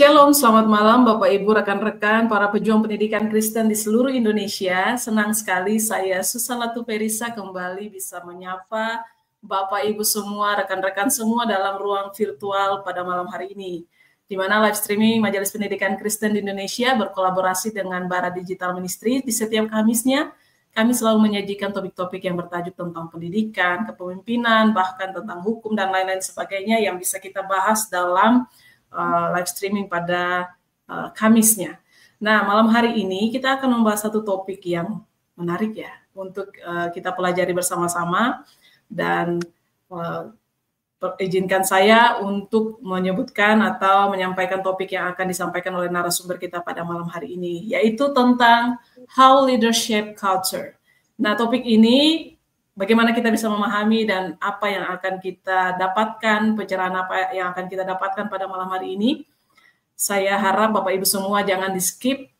Shalom, selamat malam Bapak Ibu, rekan-rekan, para pejuang pendidikan Kristen di seluruh Indonesia. Senang sekali saya Susanatu Perisa kembali bisa menyapa Bapak Ibu semua, rekan-rekan semua dalam ruang virtual pada malam hari ini. Di mana live streaming Majelis Pendidikan Kristen di Indonesia berkolaborasi dengan Bara Digital Ministry di setiap Kamisnya. Kami selalu menyajikan topik-topik yang bertajuk tentang pendidikan, kepemimpinan, bahkan tentang hukum dan lain-lain sebagainya yang bisa kita bahas dalam live streaming pada Kamisnya. Nah, malam hari ini kita akan membahas satu topik yang menarik ya untuk kita pelajari bersama-sama, dan izinkan saya untuk menyebutkan atau menyampaikan topik yang akan disampaikan oleh narasumber kita pada malam hari ini, yaitu tentang how leadership culture. Nah, topik ini bagaimana kita bisa memahami dan apa yang akan kita dapatkan, pencerahan apa yang akan kita dapatkan pada malam hari ini. Saya harap Bapak Ibu semua jangan di-skip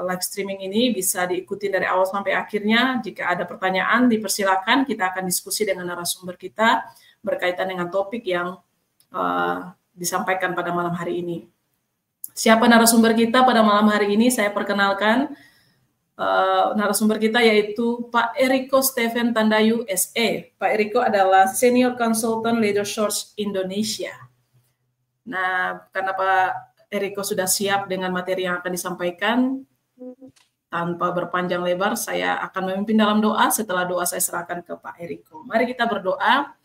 live streaming ini, bisa diikuti dari awal sampai akhirnya. Jika ada pertanyaan, dipersilakan, kita akan diskusi dengan narasumber kita berkaitan dengan topik yang disampaikan pada malam hari ini. Siapa narasumber kita pada malam hari ini? Saya perkenalkan. Narasumber kita yaitu Pak Eriko Steven Tandayu SE. Pak Eriko adalah Senior Consultant Leadership Indonesia. Nah, karena Pak Eriko sudah siap dengan materi yang akan disampaikan, tanpa berpanjang lebar, saya akan memimpin dalam doa. Setelah doa saya serahkan ke Pak Eriko. Mari kita berdoa.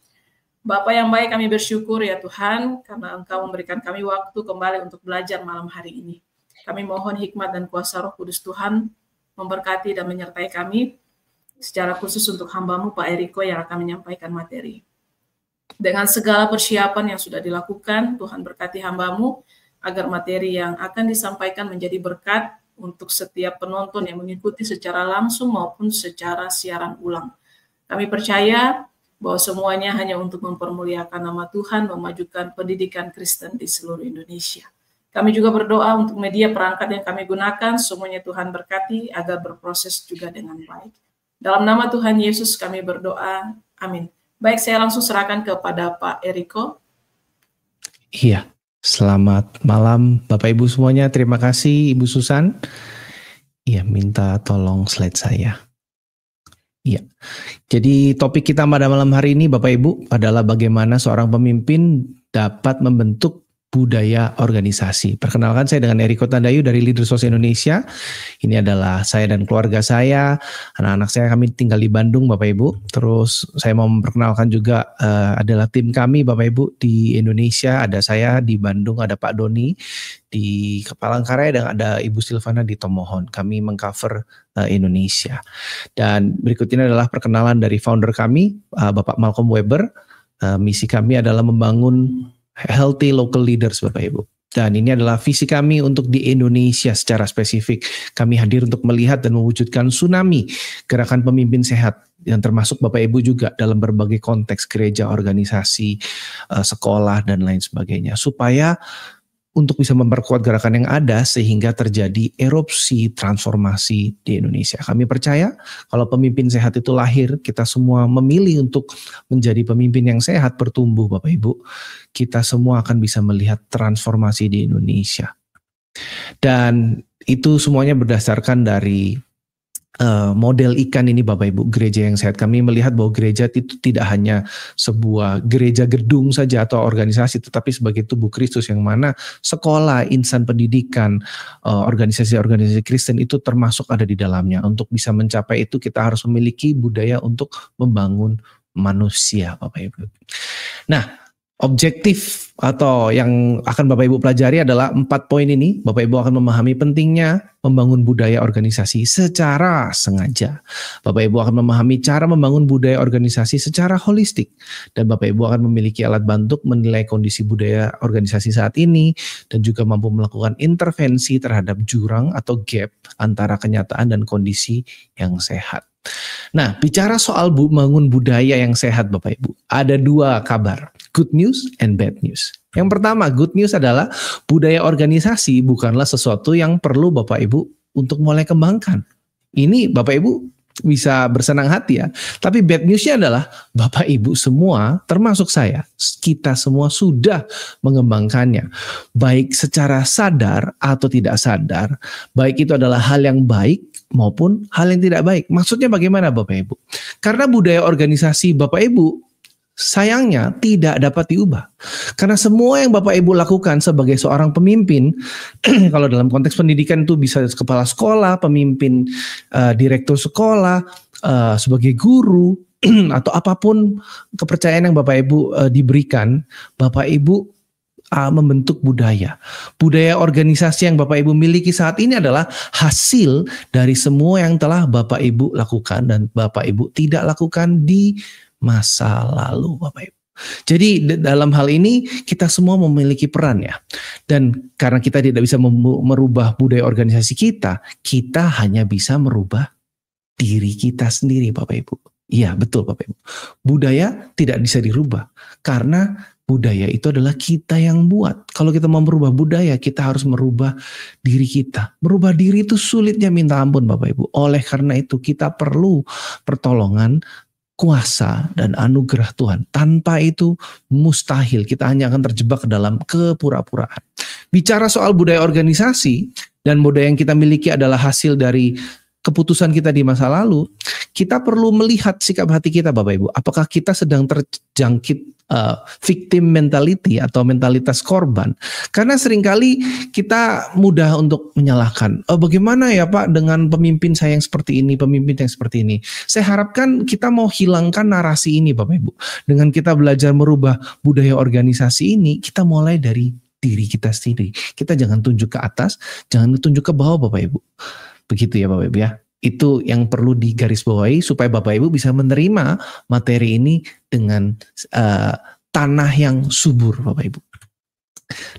Bapa yang baik, kami bersyukur ya Tuhan, karena Engkau memberikan kami waktu kembali untuk belajar malam hari ini. Kami mohon hikmat dan kuasa Roh Kudus Tuhan memberkati dan menyertai kami, secara khusus untuk hamba-Mu Pak Eriko yang akan menyampaikan materi. Dengan segala persiapan yang sudah dilakukan, Tuhan berkati hamba-Mu agar materi yang akan disampaikan menjadi berkat untuk setiap penonton yang mengikuti secara langsung maupun secara siaran ulang. Kami percaya bahwa semuanya hanya untuk mempermuliakan nama Tuhan, memajukan pendidikan Kristen di seluruh Indonesia. Kami juga berdoa untuk media perangkat yang kami gunakan, semuanya Tuhan berkati agar berproses juga dengan baik. Dalam nama Tuhan Yesus kami berdoa, amin. Baik, saya langsung serahkan kepada Pak Eriko. Iya, selamat malam Bapak Ibu semuanya, terima kasih Ibu Susan. Iya, minta tolong slide saya. Iya, jadi topik kita pada malam hari ini Bapak Ibu adalah bagaimana seorang pemimpin dapat membentuk budaya organisasi. Perkenalkan, saya dengan Eriko Tandayu dari Leadership Indonesia. Ini adalah saya dan keluarga saya, anak-anak saya, kami tinggal di Bandung Bapak Ibu. Terus saya mau memperkenalkan juga adalah tim kami Bapak Ibu di Indonesia. Ada saya di Bandung, ada Pak Doni di Palangkaraya, dan ada Ibu Silvana di Tomohon. Kami mengcover Indonesia. Dan berikut ini adalah perkenalan dari founder kami, Bapak Malcolm Weber. Misi kami adalah membangun healthy local leaders Bapak Ibu. Dan ini adalah visi kami untuk di Indonesia secara spesifik. Kami hadir untuk melihat dan mewujudkan tsunami gerakan pemimpin sehat, yang termasuk Bapak Ibu juga dalam berbagai konteks gereja, organisasi, sekolah, dan lain sebagainya. Supaya untuk bisa memperkuat gerakan yang ada sehingga terjadi erupsi transformasi di Indonesia. Kami percaya kalau pemimpin sehat itu lahir, kita semua memilih untuk menjadi pemimpin yang sehat, bertumbuh Bapak Ibu, kita semua akan bisa melihat transformasi di Indonesia. Dan itu semuanya berdasarkan dari model ikan ini Bapak Ibu, gereja yang sehat. Kami melihat bahwa gereja itu tidak hanya sebuah gereja gedung saja atau organisasi, tetapi sebagai tubuh Kristus, yang mana sekolah, insan pendidikan, organisasi-organisasi Kristen itu termasuk ada di dalamnya. Untuk bisa mencapai itu kita harus memiliki budaya untuk membangun manusia Bapak Ibu. Nah, objektif atau yang akan Bapak Ibu pelajari adalah 4 poin ini. Bapak Ibu akan memahami pentingnya membangun budaya organisasi secara sengaja. Bapak Ibu akan memahami cara membangun budaya organisasi secara holistik. Dan Bapak Ibu akan memiliki alat bantu menilai kondisi budaya organisasi saat ini, dan juga mampu melakukan intervensi terhadap jurang atau gap antara kenyataan dan kondisi yang sehat. Nah, bicara soal membangun budaya yang sehat Bapak Ibu, ada 2 kabar, good news and bad news. Yang pertama, good news adalah budaya organisasi bukanlah sesuatu yang perlu Bapak Ibu untuk mulai kembangkan. Ini Bapak Ibu bisa bersenang hati ya. Tapi bad newsnya adalah Bapak Ibu semua, termasuk saya, kita semua sudah mengembangkannya. Baik secara sadar atau tidak sadar, baik itu adalah hal yang baik maupun hal yang tidak baik. Maksudnya bagaimana Bapak Ibu? Karena budaya organisasi Bapak Ibu sayangnya tidak dapat diubah. Karena semua yang Bapak Ibu lakukan sebagai seorang pemimpin, kalau dalam konteks pendidikan itu bisa kepala sekolah, pemimpin, direktur sekolah, sebagai guru, atau apapun kepercayaan yang Bapak Ibu diberikan, Bapak Ibu membentuk budaya. Budaya organisasi yang Bapak Ibu miliki saat ini adalah hasil dari semua yang telah Bapak Ibu lakukan dan Bapak Ibu tidak lakukan di masa lalu, Bapak Ibu. Jadi dalam hal ini kita semua memiliki peran ya. Dan karena kita tidak bisa merubah budaya organisasi kita hanya bisa merubah diri kita sendiri, Bapak Ibu. Iya, betul Bapak Ibu. Budaya tidak bisa dirubah karena budaya itu adalah kita yang buat. Kalau kita mau merubah budaya, kita harus merubah diri kita. Merubah diri itu sulitnya minta ampun Bapak Ibu. Oleh karena itu kita perlu pertolongan, kuasa dan anugerah Tuhan. Tanpa itu mustahil, kita hanya akan terjebak dalam kepura-puraan. Bicara soal budaya organisasi dan budaya yang kita miliki adalah hasil dari keputusan kita di masa lalu, kita perlu melihat sikap hati kita Bapak Ibu. Apakah kita sedang terjangkit victim mentality atau mentalitas korban? Karena seringkali kita mudah untuk menyalahkan. Bagaimana ya Pak dengan pemimpin saya yang seperti ini, pemimpin yang seperti ini. Saya harapkan kita mau hilangkan narasi ini Bapak Ibu. Dengan kita belajar merubah budaya organisasi ini, kita mulai dari diri kita sendiri. Kita jangan tunjuk ke atas, jangan tunjuk ke bawah Bapak Ibu. Begitu ya Bapak Ibu ya. Itu yang perlu digarisbawahi supaya Bapak Ibu bisa menerima materi ini dengan tanah yang subur Bapak Ibu.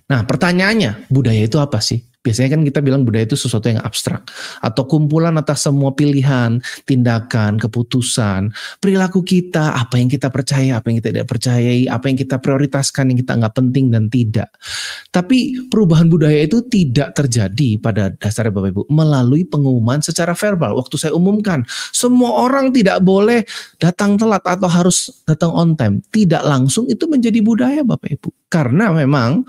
Nah pertanyaannya, budaya itu apa sih? Biasanya kan kita bilang budaya itu sesuatu yang abstrak atau kumpulan atas semua pilihan, tindakan, keputusan, perilaku kita, apa yang kita percaya, apa yang kita tidak percayai, apa yang kita prioritaskan, yang kita nggak penting dan tidak. Tapi perubahan budaya itu tidak terjadi pada dasarnya Bapak Ibu melalui pengumuman secara verbal. Waktu saya umumkan, semua orang tidak boleh datang telat atau harus datang on time. Tidak langsung itu menjadi budaya Bapak Ibu. Karena memang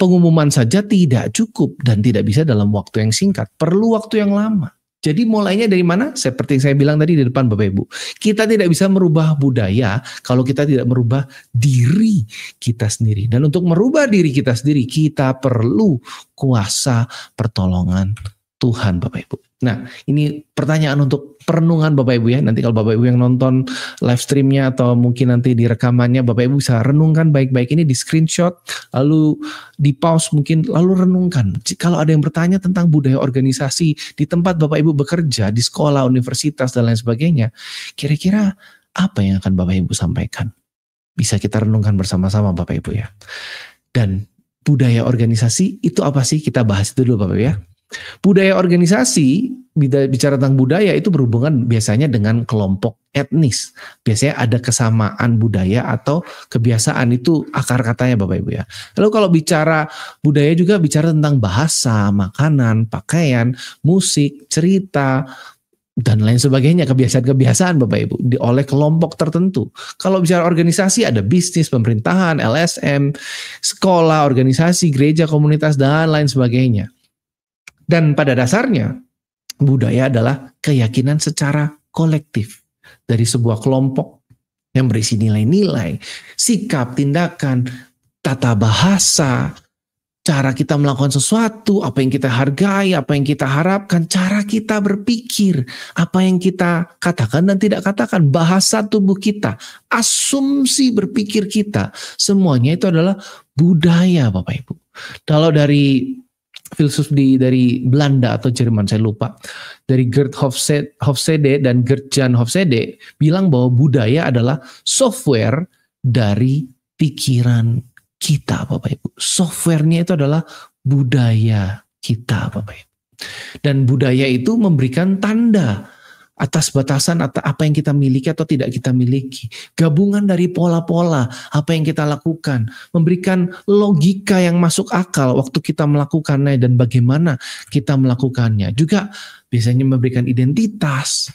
pengumuman saja tidak cukup dan tidak bisa dalam waktu yang singkat. Perlu waktu yang lama. Jadi mulainya dari mana? Seperti yang saya bilang tadi di depan Bapak Ibu. Kita tidak bisa merubah budaya kalau kita tidak merubah diri kita sendiri. Dan untuk merubah diri kita sendiri, kita perlu kuasa pertolongan Tuhan Bapak Ibu. Nah ini pertanyaan untuk perenungan Bapak Ibu ya. Nanti kalau Bapak Ibu yang nonton live streamnya atau mungkin nanti di rekamannya, Bapak Ibu bisa renungkan baik-baik ini, di screenshot, lalu di pause mungkin, lalu renungkan. Kalau ada yang bertanya tentang budaya organisasi di tempat Bapak Ibu bekerja, di sekolah, universitas dan lain sebagainya, kira-kira apa yang akan Bapak Ibu sampaikan? Bisa kita renungkan bersama-sama Bapak Ibu ya. Dan budaya organisasi itu apa sih? Kita bahas itu dulu Bapak Ibu ya. Budaya organisasi, bicara tentang budaya itu berhubungan biasanya dengan kelompok etnis. Biasanya ada kesamaan budaya atau kebiasaan, itu akar katanya Bapak Ibu ya. Lalu kalau bicara budaya juga bicara tentang bahasa, makanan, pakaian, musik, cerita, dan lain sebagainya, kebiasaan-kebiasaan Bapak Ibu oleh kelompok tertentu. Kalau bicara organisasi ada bisnis, pemerintahan, LSM, sekolah, organisasi, gereja, komunitas, dan lain sebagainya. Dan pada dasarnya budaya adalah keyakinan secara kolektif dari sebuah kelompok yang berisi nilai-nilai, sikap, tindakan, tata bahasa, cara kita melakukan sesuatu, apa yang kita hargai, apa yang kita harapkan, cara kita berpikir, apa yang kita katakan dan tidak katakan, bahasa tubuh kita, asumsi berpikir kita, semuanya itu adalah budaya Bapak Ibu. Kalau dari filsuf dari Belanda atau Jerman, saya lupa, dari Gert Hofstede dan Gert-Jan Hofstede bilang bahwa budaya adalah software dari pikiran kita Bapak Ibu. Softwarenya itu adalah budaya kita Bapak Ibu. Dan budaya itu memberikan tanda atas batasan atau apa yang kita miliki atau tidak kita miliki. Gabungan dari pola-pola apa yang kita lakukan. Memberikan logika yang masuk akal waktu kita melakukannya dan bagaimana kita melakukannya. Juga biasanya memberikan identitas,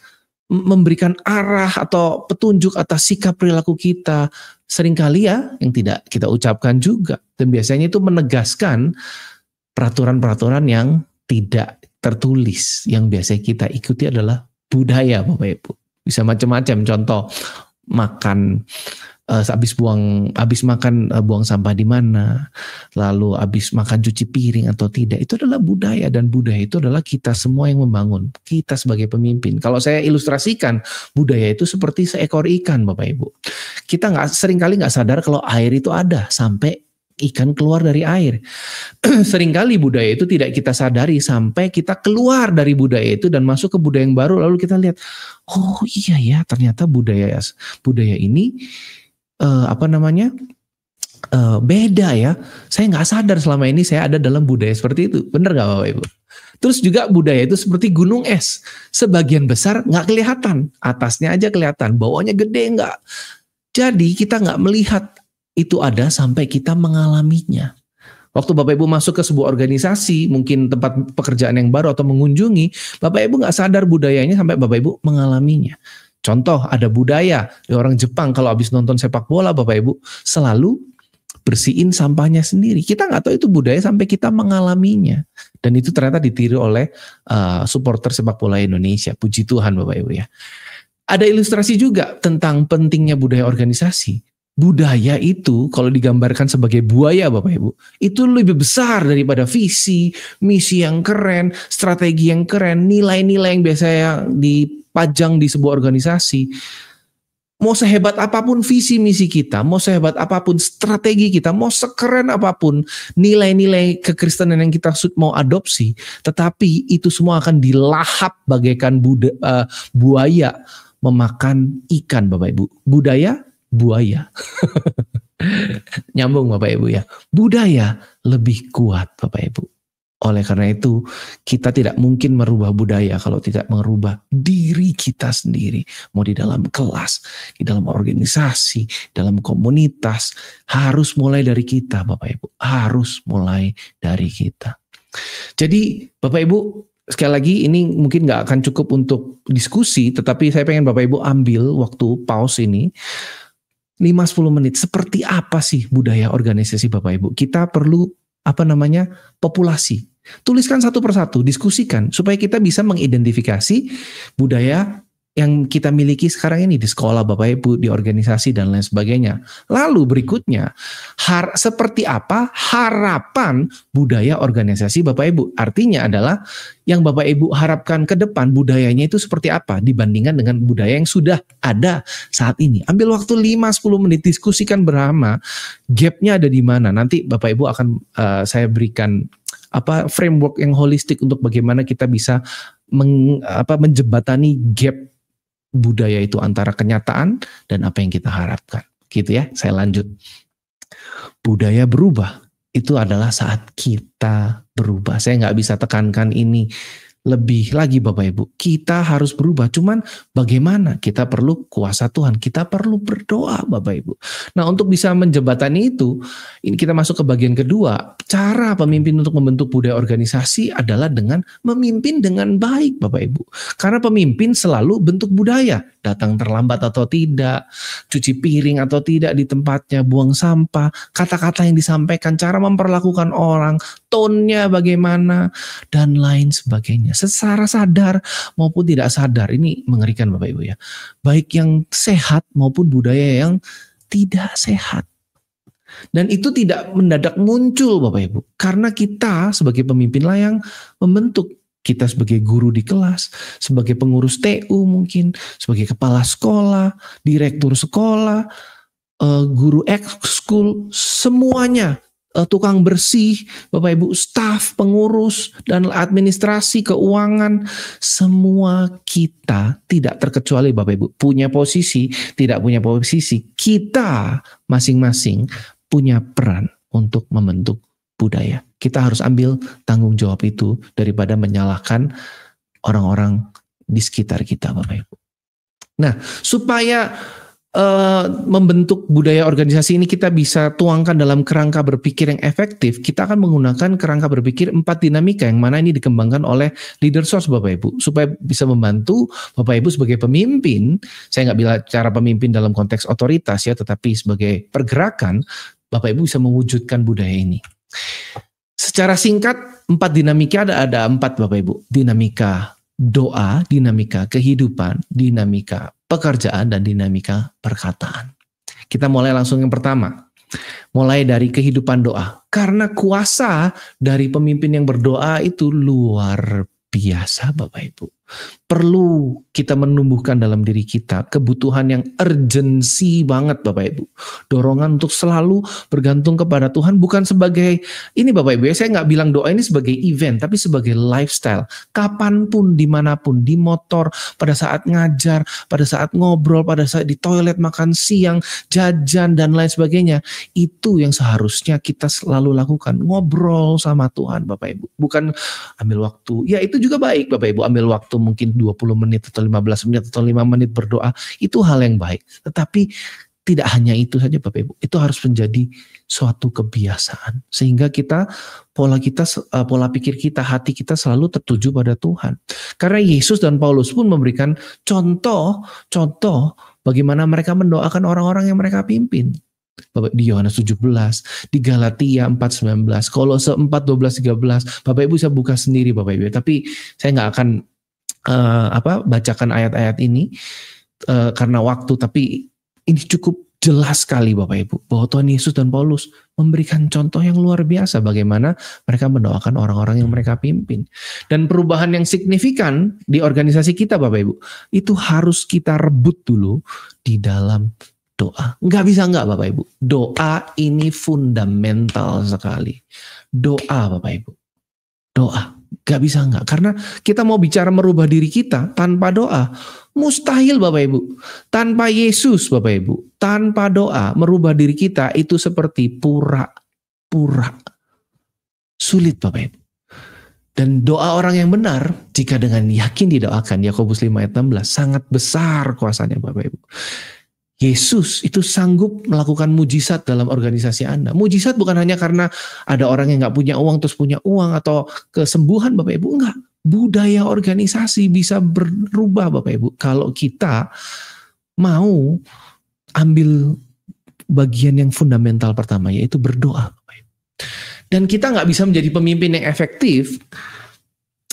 memberikan arah atau petunjuk atas sikap perilaku kita. Seringkali ya yang tidak kita ucapkan juga. Dan biasanya itu menegaskan peraturan-peraturan yang tidak tertulis. Yang biasa kita ikuti adalah budaya Bapak Ibu. Bisa macam-macam, contoh makan habis makan buang sampah di mana, lalu habis makan cuci piring atau tidak, itu adalah budaya, dan budaya itu adalah kita semua yang membangun, kita sebagai pemimpin. Kalau saya ilustrasikan, budaya itu seperti seekor ikan Bapak Ibu. Kita seringkali nggak sadar kalau air itu ada sampai ikan keluar dari air. Seringkali budaya itu tidak kita sadari sampai kita keluar dari budaya itu dan masuk ke budaya yang baru, lalu kita lihat, oh iya ya, ternyata budaya ini beda ya. Saya nggak sadar selama ini saya ada dalam budaya seperti itu. Benar nggak Bapak Ibu? Terus juga budaya itu seperti gunung es. Sebagian besar nggak kelihatan, atasnya aja kelihatan, bawahnya gede nggak. Jadi kita nggak melihat itu ada sampai kita mengalaminya. Waktu Bapak Ibu masuk ke sebuah organisasi, mungkin tempat pekerjaan yang baru atau mengunjungi, Bapak Ibu nggak sadar budayanya sampai Bapak Ibu mengalaminya. Contoh, ada budaya orang Jepang kalau habis nonton sepak bola, Bapak Ibu selalu bersihin sampahnya sendiri. Kita nggak tahu itu budaya sampai kita mengalaminya. Dan itu ternyata ditiru oleh supporter sepak bola Indonesia. Puji Tuhan Bapak Ibu ya. Ada ilustrasi juga tentang pentingnya budaya organisasi. Budaya itu kalau digambarkan sebagai buaya Bapak Ibu, itu lebih besar daripada visi, misi yang keren, strategi yang keren, nilai-nilai yang biasanya dipajang di sebuah organisasi. Mau sehebat apapun visi misi kita, mau sehebat apapun strategi kita, mau sekeren apapun nilai-nilai kekristenan yang kita mau adopsi, tetapi itu semua akan dilahap bagaikan buaya memakan ikan Bapak Ibu. Budaya, buaya. Nyambung Bapak Ibu ya. Budaya lebih kuat Bapak Ibu. Oleh karena itu kita tidak mungkin merubah budaya kalau tidak merubah diri kita sendiri. Mau di dalam kelas, di dalam organisasi, dalam komunitas. Harus mulai dari kita Bapak Ibu. Harus mulai dari kita. Jadi Bapak Ibu, sekali lagi ini mungkin gak akan cukup untuk diskusi, tetapi saya pengen Bapak Ibu ambil waktu pause ini 5-10 menit. Seperti apa sih budaya organisasi Bapak Ibu? Kita perlu populasi. Tuliskan satu persatu, diskusikan supaya kita bisa mengidentifikasi budaya yang kita miliki sekarang ini di sekolah Bapak Ibu, di organisasi dan lain sebagainya. Lalu berikutnya, seperti apa harapan budaya organisasi Bapak Ibu? Artinya adalah yang Bapak Ibu harapkan ke depan budayanya itu seperti apa dibandingkan dengan budaya yang sudah ada saat ini. Ambil waktu 5-10 menit, diskusikan bersama gapnya ada di mana. Nanti Bapak Ibu akan saya berikan framework yang holistik untuk bagaimana kita bisa menjembatani gap budaya itu antara kenyataan dan apa yang kita harapkan. Gitu ya, saya lanjut. Budaya berubah itu adalah saat kita berubah. Saya nggak bisa tekankan ini lebih lagi Bapak Ibu. Kita harus berubah. Cuman bagaimana? Kita perlu kuasa Tuhan. Kita perlu berdoa Bapak Ibu. Nah, untuk bisa menjembatani itu, ini kita masuk ke bagian kedua. Cara pemimpin untuk membentuk budaya organisasi adalah dengan memimpin dengan baik Bapak Ibu. Karena pemimpin selalu bentuk budaya. Datang terlambat atau tidak, cuci piring atau tidak di tempatnya, buang sampah, kata-kata yang disampaikan, cara memperlakukan orang, tone-nya bagaimana, dan lain sebagainya. Secara sadar maupun tidak sadar, ini mengerikan Bapak Ibu ya. Baik yang sehat maupun budaya yang tidak sehat. Dan itu tidak mendadak muncul Bapak Ibu. Karena kita sebagai pemimpin lah yang membentuk. Kita sebagai guru di kelas, sebagai pengurus TU mungkin, sebagai kepala sekolah, direktur sekolah, guru ekskul, semuanya, tukang bersih, Bapak Ibu, staf, pengurus, dan administrasi, keuangan, semua kita tidak terkecuali Bapak Ibu, punya posisi, tidak punya posisi, kita masing-masing punya peran untuk membentuk budaya. Kita harus ambil tanggung jawab itu daripada menyalahkan orang-orang di sekitar kita Bapak Ibu. Nah, supaya membentuk budaya organisasi ini kita bisa tuangkan dalam kerangka berpikir yang efektif, kita akan menggunakan kerangka berpikir 4 dinamika yang mana ini dikembangkan oleh Leader Source Bapak Ibu, supaya bisa membantu Bapak Ibu sebagai pemimpin. Saya nggak bilang cara pemimpin dalam konteks otoritas ya, tetapi sebagai pergerakan Bapak Ibu bisa mewujudkan budaya ini. Secara singkat 4 dinamika ada 4 Bapak Ibu. Dinamika doa, dinamika kehidupan, dinamika pekerjaan, dan dinamika perkataan. Kita mulai langsung yang pertama. Mulai dari kehidupan doa. Karena kuasa dari pemimpin yang berdoa itu luar biasa Bapak Ibu. Perlu kita menumbuhkan dalam diri kita kebutuhan yang urgensi banget Bapak Ibu. Dorongan untuk selalu bergantung kepada Tuhan, bukan sebagai, ini Bapak Ibu ya, saya nggak bilang doa ini sebagai event, tapi sebagai lifestyle. Kapanpun, dimanapun, di motor, pada saat ngajar, pada saat ngobrol, pada saat di toilet, makan siang, jajan, dan lain sebagainya. Itu yang seharusnya kita selalu lakukan. Ngobrol sama Tuhan Bapak Ibu. Bukan ambil waktu, ya itu juga baik Bapak Ibu, ambil waktu mungkin 20 menit atau 15 menit atau 5 menit berdoa, itu hal yang baik. Tetapi tidak hanya itu saja Bapak Ibu, itu harus menjadi suatu kebiasaan. Sehingga pola pikir kita, hati kita selalu tertuju pada Tuhan. Karena Yesus dan Paulus pun memberikan contoh bagaimana mereka mendoakan orang-orang yang mereka pimpin. Bapak, di Yohanes 17, di Galatia 4:19, Kolose 4:12-13, Bapak Ibu bisa buka sendiri Bapak Ibu. Tapi saya nggak akan bacakan ayat-ayat ini karena waktu, tapi ini cukup jelas sekali Bapak Ibu bahwa Tuhan Yesus dan Paulus memberikan contoh yang luar biasa bagaimana mereka mendoakan orang-orang yang mereka pimpin. Dan perubahan yang signifikan di organisasi kita Bapak Ibu, itu harus kita rebut dulu di dalam doa. Nggak bisa nggak Bapak Ibu. Doa ini fundamental sekali. Doa Bapak Ibu. Doa. Nggak bisa nggak. Karena kita mau bicara merubah diri kita tanpa doa. Mustahil Bapak Ibu. Tanpa Yesus Bapak Ibu. Tanpa doa merubah diri kita itu seperti pura-pura. Sulit Bapak Ibu. Dan doa orang yang benar jika dengan yakin didoakan, Yakobus 5:16, sangat besar kuasanya Bapak Ibu. Yesus itu sanggup melakukan mujizat dalam organisasi Anda. Mujizat bukan hanya karena ada orang yang nggak punya uang terus punya uang atau kesembuhan Bapak Ibu, enggak. Budaya organisasi bisa berubah Bapak Ibu kalau kita mau ambil bagian yang fundamental pertama, yaitu berdoa Bapak Ibu. Dan kita nggak bisa menjadi pemimpin yang efektif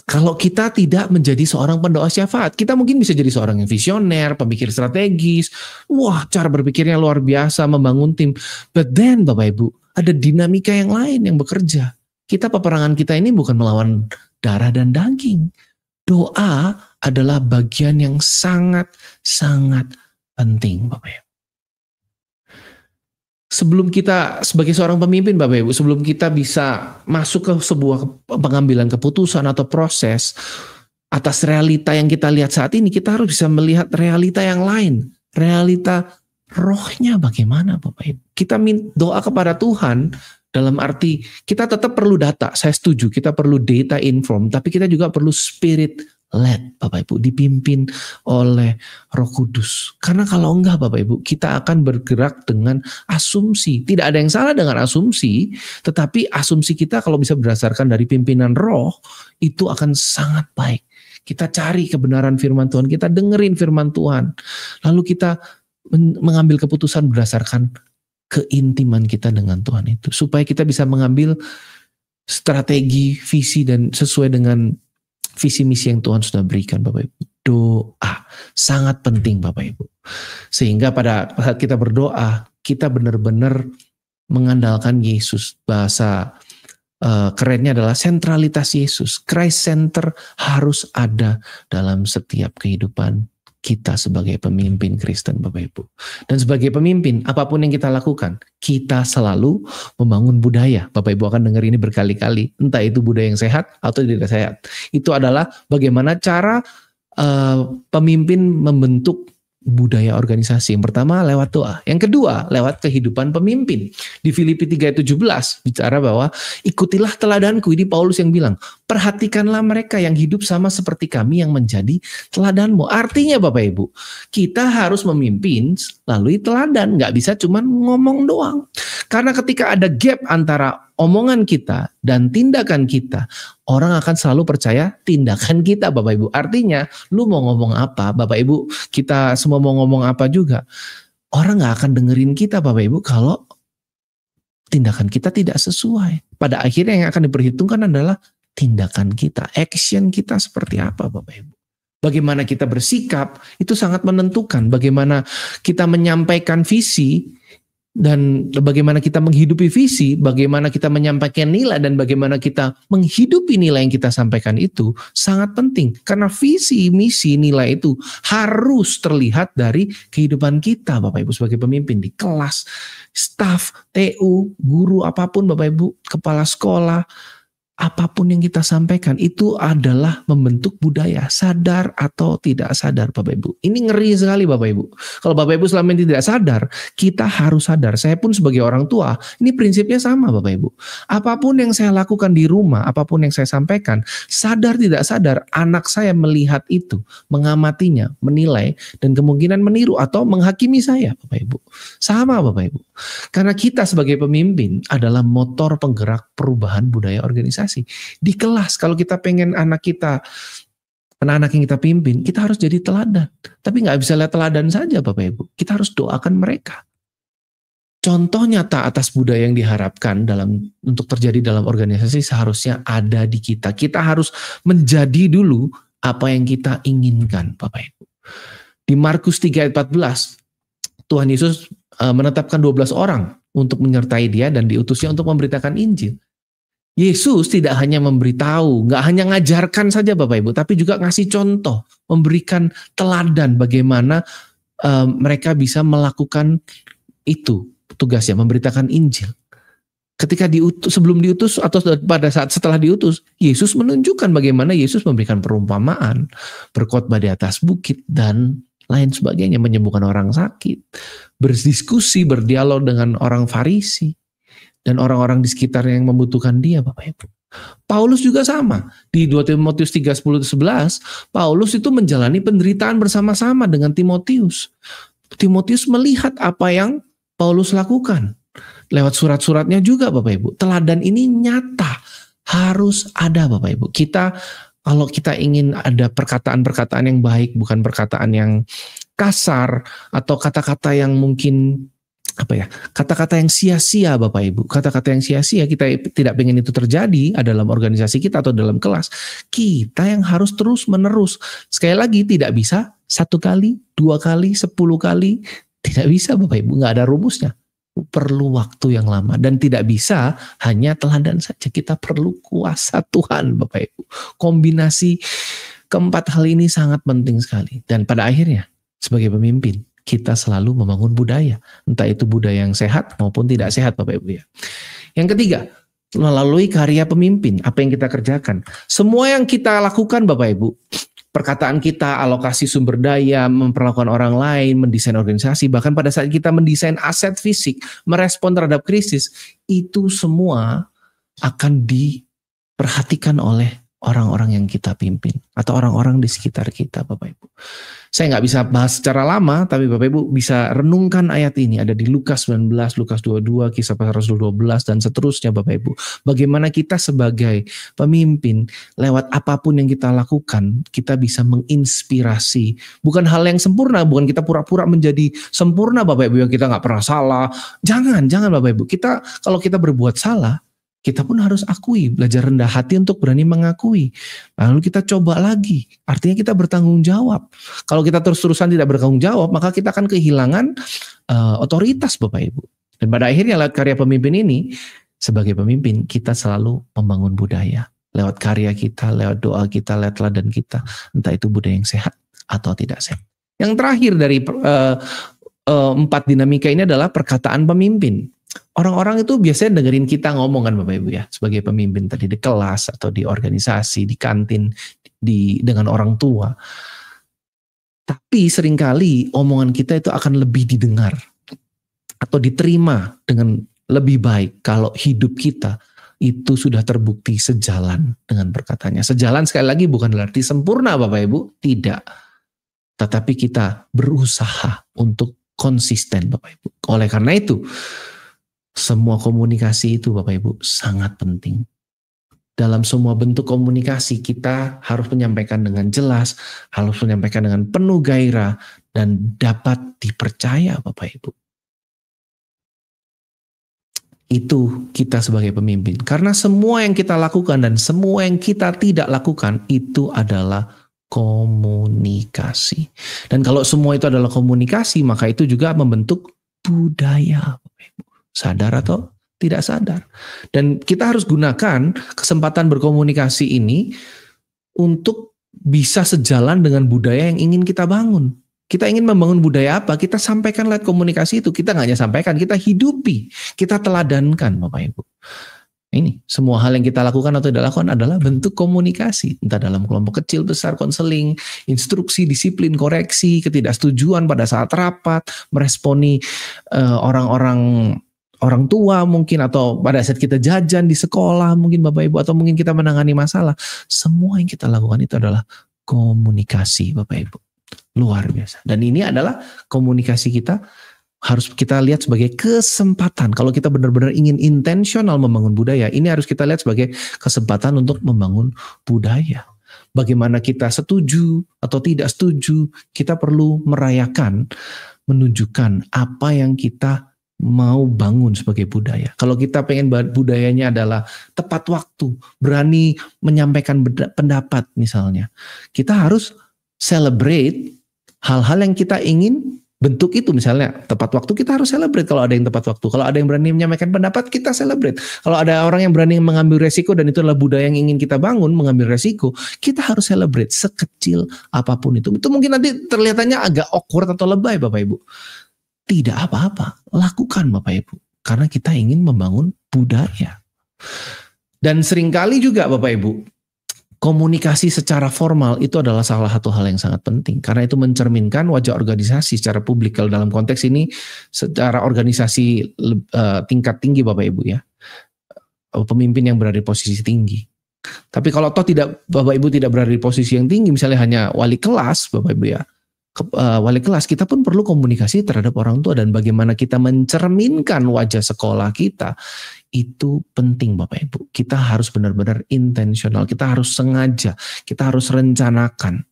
kalau kita tidak menjadi seorang pendoa syafaat. Kita mungkin bisa jadi seorang yang visioner, pemikir strategis, wah cara berpikirnya luar biasa, membangun tim. But then Bapak Ibu, ada dinamika yang lain yang bekerja. Peperangan kita ini bukan melawan darah dan daging. Doa adalah bagian yang sangat-sangat penting Bapak Ibu. Sebelum kita sebagai seorang pemimpin Bapak Ibu, sebelum kita bisa masuk ke sebuah pengambilan keputusan atau proses atas realita yang kita lihat saat ini, kita harus bisa melihat realita yang lain. Realita rohnya bagaimana Bapak Ibu. Kita doa kepada Tuhan dalam arti kita tetap perlu data, saya setuju, kita perlu data inform, tapi kita juga perlu spirit led Bapak Ibu, dipimpin oleh Roh Kudus. Karena kalau enggak Bapak Ibu, kita akan bergerak dengan asumsi. Tidak ada yang salah dengan asumsi, tetapi asumsi kita kalau bisa berdasarkan dari pimpinan roh, itu akan sangat baik. Kita cari kebenaran firman Tuhan, kita dengerin firman Tuhan. Lalu kita mengambil keputusan berdasarkan keintiman kita dengan Tuhan itu. Supaya kita bisa mengambil strategi, visi, dan sesuai dengan visi misi yang Tuhan sudah berikan Bapak Ibu. Doa sangat penting Bapak Ibu. Sehingga pada saat kita berdoa, kita benar-benar mengandalkan Yesus. Bahasa kerennya adalah sentralitas Yesus. Christ center harus ada dalam setiap kehidupan kita sebagai pemimpin Kristen Bapak Ibu. Dan sebagai pemimpin, apapun yang kita lakukan, kita selalu membangun budaya. Bapak Ibu akan dengar ini berkali-kali. Entah itu budaya yang sehat atau tidak sehat. Itu adalah bagaimana cara pemimpin membentuk budaya organisasi. Yang pertama lewat doa, yang kedua lewat kehidupan pemimpin. Di Filipi 3:17 bicara bahwa ikutilah teladanku. Ini Paulus yang bilang, perhatikanlah mereka yang hidup sama seperti kami yang menjadi teladanmu. Artinya Bapak Ibu, kita harus memimpin melalui teladan, nggak bisa cuma ngomong doang. Karena ketika ada gap antara omongan kita dan tindakan kita, orang akan selalu percaya tindakan kita Bapak Ibu. Artinya lu mau ngomong apa Bapak Ibu, kita semua mau ngomong apa juga, orang gak akan dengerin kita Bapak Ibu kalau tindakan kita tidak sesuai. Pada akhirnya yang akan diperhitungkan adalah tindakan kita, action kita seperti apa Bapak Ibu. Bagaimana kita bersikap itu sangat menentukan bagaimana kita menyampaikan visi, dan bagaimana kita menghidupi visi, bagaimana kita menyampaikan nilai, dan bagaimana kita menghidupi nilai yang kita sampaikan itu sangat penting. Karena visi, misi, nilai itu harus terlihat dari kehidupan kita Bapak Ibu sebagai pemimpin di kelas, staf, TU, guru apapun Bapak Ibu, kepala sekolah. Apapun yang kita sampaikan itu adalah membentuk budaya, sadar atau tidak sadar Bapak Ibu. Ini ngeri sekali Bapak Ibu. Kalau Bapak Ibu selama ini tidak sadar, kita harus sadar. Saya pun sebagai orang tua, ini prinsipnya sama Bapak Ibu. Apapun yang saya lakukan di rumah, apapun yang saya sampaikan, sadar tidak sadar, anak saya melihat itu, mengamatinya, menilai, dan kemungkinan meniru atau menghakimi saya Bapak Ibu. Sama Bapak Ibu. Karena kita sebagai pemimpin adalah motor penggerak perubahan budaya organisasi. Di kelas, kalau kita pengen anak-anak yang kita pimpin, kita harus jadi teladan. Tapi nggak bisa lihat teladan saja Bapak Ibu. Kita harus doakan mereka. Contoh nyata atas budaya yang diharapkan untuk terjadi dalam organisasi seharusnya ada di kita. Kita harus menjadi dulu apa yang kita inginkan Bapak Ibu. Di Markus 3:14, Tuhan Yesus menetapkan 12 orang untuk menyertai dia dan diutusnya untuk memberitakan Injil. Yesus tidak hanya memberitahu, nggak hanya ngajarkan saja Bapak Ibu, tapi juga ngasih contoh, memberikan teladan bagaimana mereka bisa melakukan itu tugasnya, memberitakan Injil. Ketika diutus, sebelum diutus atau pada saat setelah diutus, Yesus menunjukkan bagaimana Yesus memberikan perumpamaan, berkhotbah di atas bukit dan lain sebagainya, menyembuhkan orang sakit, berdiskusi, berdialog dengan orang Farisi dan orang-orang di sekitarnya yang membutuhkan dia Bapak Ibu. Paulus juga sama. Di 2 Timotius 3:10-11, Paulus itu menjalani penderitaan bersama-sama dengan Timotius. Timotius melihat apa yang Paulus lakukan. Lewat surat-suratnya juga Bapak Ibu. Teladan ini nyata. Harus ada Bapak Ibu. Kalau kita ingin ada perkataan-perkataan yang baik, bukan perkataan yang kasar, atau kata-kata yang mungkin kata-kata yang sia-sia Bapak Ibu, kata-kata yang sia-sia, kita tidak ingin itu terjadi dalam organisasi kita atau dalam kelas. Kita yang harus terus menerus. Sekali lagi, tidak bisa 1 kali, 2 kali, 10 kali, tidak bisa Bapak Ibu, nggak ada rumusnya. Perlu waktu yang lama dan tidak bisa hanya teladan saja. Kita perlu kuasa Tuhan Bapak Ibu. Kombinasi keempat hal ini sangat penting sekali. Dan pada akhirnya sebagai pemimpin kita selalu membangun budaya, entah itu budaya yang sehat maupun tidak sehat Bapak Ibu ya. Yang ketiga, melalui karya pemimpin, apa yang kita kerjakan. Semua yang kita lakukan Bapak Ibu, perkataan kita, alokasi sumber daya, memperlakukan orang lain, mendesain organisasi, bahkan pada saat kita mendesain aset fisik, merespon terhadap krisis, itu semua akan diperhatikan oleh orang-orang yang kita pimpin atau orang-orang di sekitar kita Bapak Ibu. Saya nggak bisa bahas secara lama, tapi Bapak Ibu bisa renungkan ayat ini. Ada di Lukas 19, Lukas 22, Kisah Para Rasul 12, dan seterusnya Bapak Ibu. Bagaimana kita sebagai pemimpin, lewat apapun yang kita lakukan, kita bisa menginspirasi. Bukan hal yang sempurna, bukan kita pura-pura menjadi sempurna Bapak Ibu, yang kita nggak pernah salah. Jangan Bapak Ibu. Kalau kita berbuat salah, kita pun harus akui, belajar rendah hati untuk berani mengakui. Lalu kita coba lagi, artinya kita bertanggung jawab. Kalau kita terus-terusan tidak bertanggung jawab, maka kita akan kehilangan otoritas Bapak Ibu. Dan pada akhirnya lewat karya pemimpin ini, sebagai pemimpin kita selalu membangun budaya. Lewat karya kita, lewat doa kita, lewat teladan kita. Entah itu budaya yang sehat atau tidak sehat. Yang terakhir dari 4 dinamika ini adalah perkataan pemimpin. Orang-orang itu biasanya dengerin kita ngomong kan Bapak Ibu ya, sebagai pemimpin tadi di kelas atau di organisasi, di kantin, dengan orang tua. Tapi seringkali omongan kita itu akan lebih didengar atau diterima dengan lebih baik kalau hidup kita itu sudah terbukti sejalan dengan perkataannya. Sejalan sekali lagi bukan berarti sempurna Bapak Ibu, tidak. Tetapi kita berusaha untuk konsisten Bapak Ibu. Oleh karena itu, semua komunikasi itu Bapak Ibu sangat penting. Dalam semua bentuk komunikasi kita harus menyampaikan dengan jelas, harus menyampaikan dengan penuh gairah, dan dapat dipercaya Bapak Ibu. Itu kita sebagai pemimpin. Karena semua yang kita lakukan dan semua yang kita tidak lakukan itu adalah komunikasi. Dan kalau semua itu adalah komunikasi, maka itu juga membentuk budaya Bapak Ibu. Sadar atau tidak sadar. Dan kita harus gunakan kesempatan berkomunikasi ini untuk bisa sejalan dengan budaya yang ingin kita bangun. Kita ingin membangun budaya apa? Kita sampaikan lewat komunikasi itu. Kita nggak hanya sampaikan, kita hidupi. Kita teladankan Bapak Ibu. Ini semua hal yang kita lakukan atau tidak lakukan adalah bentuk komunikasi. Entah dalam kelompok kecil, besar, konseling, instruksi, disiplin, koreksi, ketidaksetujuan pada saat rapat, meresponi orang tua mungkin, atau pada saat kita jajan di sekolah mungkin Bapak Ibu, atau mungkin kita menangani masalah. Semua yang kita lakukan itu adalah komunikasi Bapak Ibu. Luar biasa. Dan ini adalah komunikasi kita harus kita lihat sebagai kesempatan. Kalau kita benar-benar ingin intensional membangun budaya, ini harus kita lihat sebagai kesempatan untuk membangun budaya. Bagaimana kita setuju atau tidak setuju, kita perlu merayakan, menunjukkan apa yang kita mau bangun sebagai budaya. Kalau kita pengen budayanya adalah tepat waktu, berani menyampaikan pendapat misalnya, kita harus celebrate hal-hal yang kita ingin bentuk itu. Misalnya tepat waktu, kita harus celebrate kalau ada yang tepat waktu. Kalau ada yang berani menyampaikan pendapat, kita celebrate. Kalau ada orang yang berani mengambil resiko dan itu adalah budaya yang ingin kita bangun, mengambil resiko, kita harus celebrate sekecil apapun itu. Itu mungkin nanti terlihatannya agak awkward atau lebay Bapak Ibu. Tidak apa-apa, lakukan Bapak Ibu. Karena kita ingin membangun budaya. Dan seringkali juga Bapak Ibu, komunikasi secara formal itu adalah salah satu hal yang sangat penting. Karena itu mencerminkan wajah organisasi secara publik. Kalau dalam konteks ini secara organisasi tingkat tinggi Bapak Ibu ya. Pemimpin yang berada di posisi tinggi. Tapi kalau toh tidak, Bapak Ibu tidak berada di posisi yang tinggi, misalnya hanya wali kelas Bapak Ibu ya. Wali kelas, kita pun perlu komunikasi terhadap orang tua, dan bagaimana kita mencerminkan wajah sekolah kita itu penting Bapak Ibu. Kita harus benar-benar intensional, kita harus sengaja, kita harus rencanakan,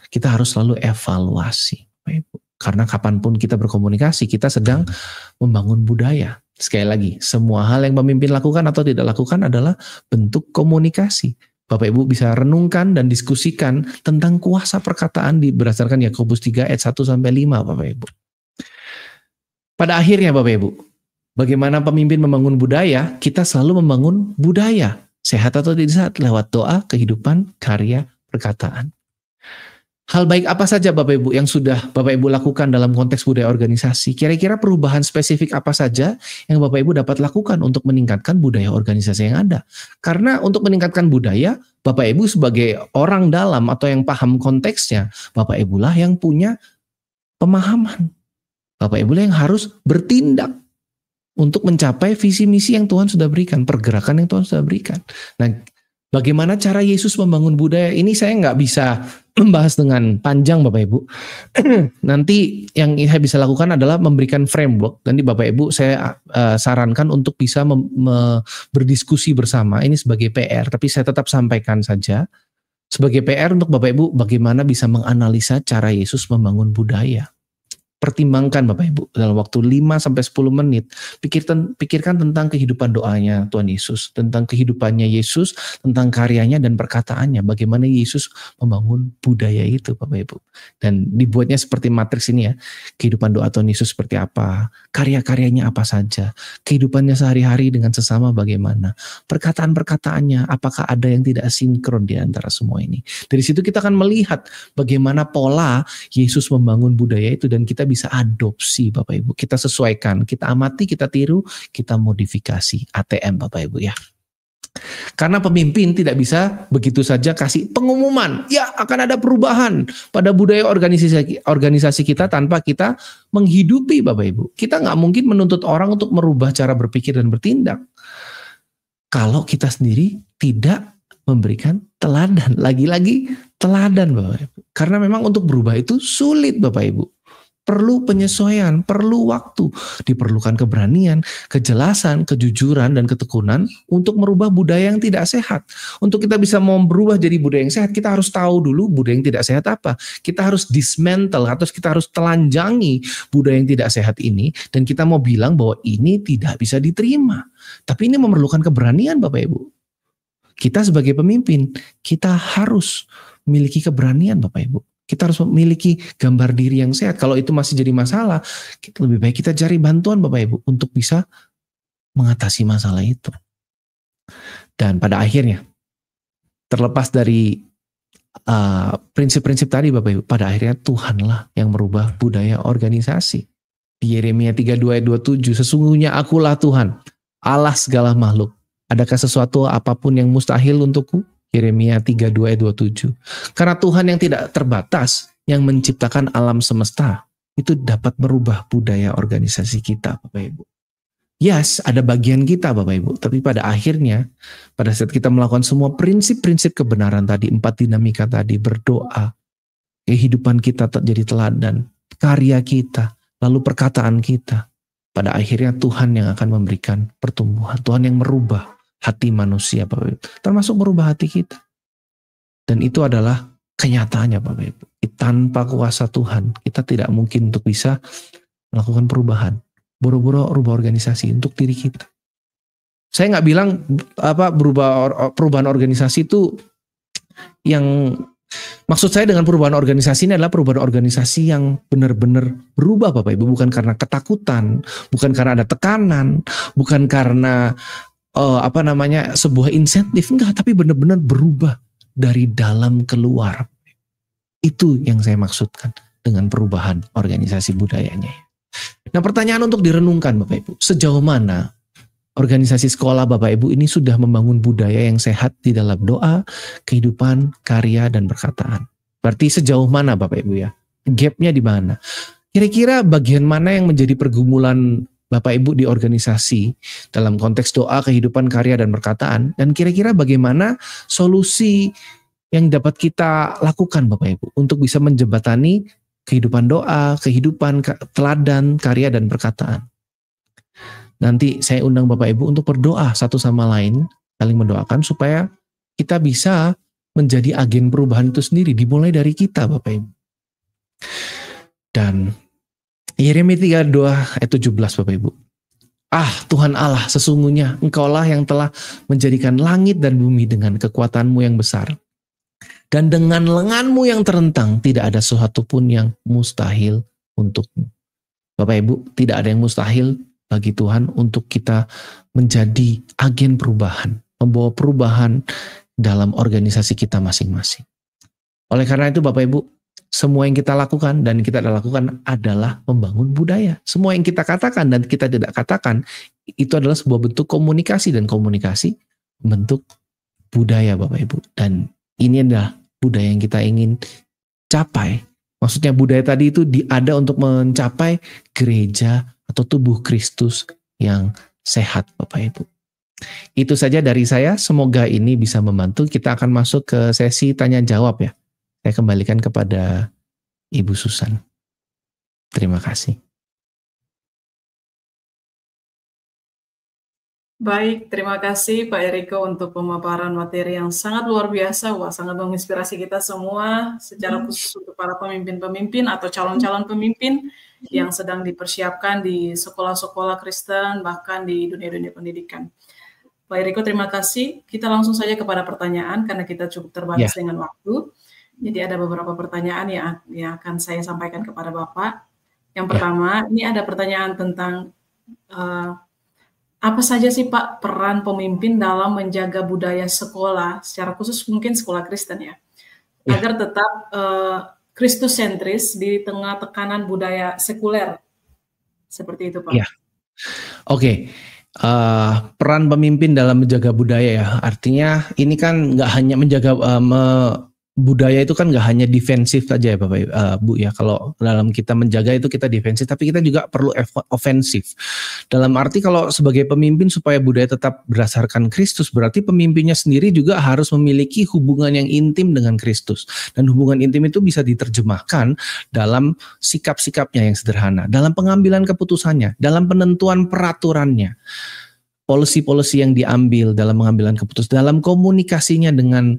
kita harus selalu evaluasi Bapak Ibu. Karena kapanpun kita berkomunikasi, kita sedang membangun budaya. Sekali lagi, semua hal yang pemimpin lakukan atau tidak lakukan adalah bentuk komunikasi. Bapak Ibu bisa renungkan dan diskusikan tentang kuasa perkataan berdasarkan Yakobus 3 ayat 1-5 Bapak Ibu. Pada akhirnya Bapak Ibu, bagaimana pemimpin membangun budaya? Kita selalu membangun budaya, sehat atau tidak sehat, lewat doa, kehidupan, karya, perkataan. Hal baik apa saja Bapak Ibu yang sudah Bapak Ibu lakukan dalam konteks budaya organisasi? Kira-kira perubahan spesifik apa saja yang Bapak Ibu dapat lakukan untuk meningkatkan budaya organisasi yang ada? Karena untuk meningkatkan budaya, Bapak Ibu sebagai orang dalam atau yang paham konteksnya, Bapak Ibu lah yang punya pemahaman. Bapak Ibu lah yang harus bertindak untuk mencapai visi misi yang Tuhan sudah berikan, pergerakan yang Tuhan sudah berikan. Nah, bagaimana cara Yesus membangun budaya? Ini saya nggak bisa membahas dengan panjang Bapak Ibu. Nanti yang saya bisa lakukan adalah memberikan framework. Nanti Bapak Ibu saya sarankan untuk bisa berdiskusi bersama. Ini sebagai PR, tapi saya tetap sampaikan saja. Sebagai PR untuk Bapak Ibu, bagaimana bisa menganalisa cara Yesus membangun budaya. Pertimbangkan Bapak Ibu dalam waktu 5-10 menit, pikirkan tentang kehidupan doanya Tuhan Yesus, tentang kehidupannya Yesus, tentang karyanya dan perkataannya, bagaimana Yesus membangun budaya itu Bapak Ibu. Dan dibuatnya seperti matriks ini ya, kehidupan doa Tuhan Yesus seperti apa, karya-karyanya apa saja, kehidupannya sehari-hari dengan sesama bagaimana, perkataan-perkataannya, apakah ada yang tidak sinkron di antara semua ini. Dari situ kita akan melihat bagaimana pola Yesus membangun budaya itu, dan kita bisa adopsi Bapak Ibu. Kita sesuaikan, kita amati, kita tiru, kita modifikasi. ATM Bapak Ibu ya. Karena pemimpin tidak bisa begitu saja kasih pengumuman, ya akan ada perubahan pada budaya organisasi kita tanpa kita menghidupi Bapak Ibu. Kita nggak mungkin menuntut orang untuk merubah cara berpikir dan bertindak kalau kita sendiri tidak memberikan teladan. Lagi-lagi teladan Bapak Ibu. Karena memang untuk berubah itu sulit Bapak Ibu. Perlu penyesuaian, perlu waktu, diperlukan keberanian, kejelasan, kejujuran, dan ketekunan untuk merubah budaya yang tidak sehat. Untuk kita bisa mau berubah jadi budaya yang sehat, kita harus tahu dulu budaya yang tidak sehat apa. Kita harus dismantle, atau kita harus telanjangi budaya yang tidak sehat ini, dan kita mau bilang bahwa ini tidak bisa diterima. Tapi ini memerlukan keberanian Bapak Ibu. Kita sebagai pemimpin, kita harus memiliki keberanian Bapak Ibu. Kita harus memiliki gambar diri yang sehat. Kalau itu masih jadi masalah, lebih baik kita cari bantuan Bapak Ibu untuk bisa mengatasi masalah itu. Dan pada akhirnya, terlepas dari prinsip-prinsip tadi Bapak Ibu, pada akhirnya Tuhanlah yang merubah budaya organisasi. Di Yeremia 32 ayat 27, sesungguhnya akulah Tuhan, Allah segala makhluk. Adakah sesuatu apapun yang mustahil untukku? Yeremia 32 ayat 27. Karena Tuhan yang tidak terbatas, yang menciptakan alam semesta, itu dapat merubah budaya organisasi kita Bapak Ibu. Yes, ada bagian kita Bapak Ibu, tapi pada akhirnya, pada saat kita melakukan semua prinsip-prinsip kebenaran tadi, 4 dinamika tadi, berdoa, kehidupan kita jadi teladan, karya kita, lalu perkataan kita, pada akhirnya Tuhan yang akan memberikan pertumbuhan, Tuhan yang merubah hati manusia Bapak Ibu, termasuk merubah hati kita. Dan itu adalah kenyataannya Bapak Ibu. Tanpa kuasa Tuhan, kita tidak mungkin untuk bisa melakukan perubahan. Boro-boro rubah organisasi untuk diri kita. Saya nggak bilang perubahan organisasi itu yang maksud saya dengan perubahan organisasi ini adalah perubahan organisasi yang benar-benar berubah Bapak Ibu, bukan karena ketakutan, bukan karena ada tekanan, bukan karena sebuah insentif, enggak, tapi benar-benar berubah dari dalam keluar. Itu yang saya maksudkan dengan perubahan organisasi budayanya. Nah, pertanyaan untuk direnungkan Bapak Ibu, sejauh mana organisasi sekolah Bapak Ibu ini sudah membangun budaya yang sehat di dalam doa, kehidupan, karya, dan perkataan? Berarti sejauh mana Bapak Ibu ya? Gapnya di mana? Kira-kira bagian mana yang menjadi pergumulan Bapak Ibu di organisasi dalam konteks doa, kehidupan, karya, dan perkataan, dan kira-kira bagaimana solusi yang dapat kita lakukan Bapak Ibu untuk bisa menjembatani kehidupan doa, kehidupan, teladan, karya, dan perkataan. Nanti saya undang Bapak Ibu untuk berdoa satu sama lain, saling mendoakan supaya kita bisa menjadi agen perubahan itu sendiri, dimulai dari kita Bapak Ibu. Dan Yeremia 32 ayat 17 Bapak Ibu. Tuhan Allah, sesungguhnya Engkaulah yang telah menjadikan langit dan bumi dengan kekuatanmu yang besar. Dan dengan lenganmu yang terentang tidak ada sesuatu pun yang mustahil untukmu. Bapak Ibu, tidak ada yang mustahil bagi Tuhan untuk kita menjadi agen perubahan, membawa perubahan dalam organisasi kita masing-masing. Oleh karena itu Bapak Ibu, semua yang kita lakukan dan kita lakukan adalah membangun budaya. Semua yang kita katakan dan kita tidak katakan itu adalah sebuah bentuk komunikasi, dan komunikasi bentuk budaya Bapak Ibu. Dan ini adalah budaya yang kita ingin capai. Maksudnya budaya tadi itu ada untuk mencapai gereja atau tubuh Kristus yang sehat Bapak Ibu. Itu saja dari saya, semoga ini bisa membantu. Kita akan masuk ke sesi tanya jawab ya. Saya kembalikan kepada Ibu Susan. Terima kasih. Baik, terima kasih Pak Eriko untuk pemaparan materi yang sangat luar biasa. Wah, sangat menginspirasi kita semua, secara khusus untuk para pemimpin-pemimpin atau calon-calon pemimpin yang sedang dipersiapkan di sekolah-sekolah Kristen, bahkan di dunia-dunia pendidikan. Pak Eriko, terima kasih. Kita langsung saja kepada pertanyaan, karena kita cukup terbatas dengan waktu. Jadi ada beberapa pertanyaan yang akan saya sampaikan kepada Bapak. Yang pertama, ini ada pertanyaan tentang apa saja sih Pak peran pemimpin dalam menjaga budaya sekolah, secara khusus mungkin sekolah Kristen ya, agar tetap Kristus sentris di tengah tekanan budaya sekuler. Seperti itu Pak. Oke. peran pemimpin dalam menjaga budaya ya. Artinya ini kan nggak hanya menjaga budaya itu kan nggak hanya defensif saja ya Bapak Bu ya. Kalau dalam kita menjaga itu kita defensif, tapi kita juga perlu ofensif. Dalam arti kalau sebagai pemimpin supaya budaya tetap berdasarkan Kristus, berarti pemimpinnya sendiri juga harus memiliki hubungan yang intim dengan Kristus. Dan hubungan intim itu bisa diterjemahkan dalam sikap-sikapnya yang sederhana, dalam pengambilan keputusannya, dalam penentuan peraturannya, policy-policy yang diambil dalam mengambilan keputusan, dalam komunikasinya dengan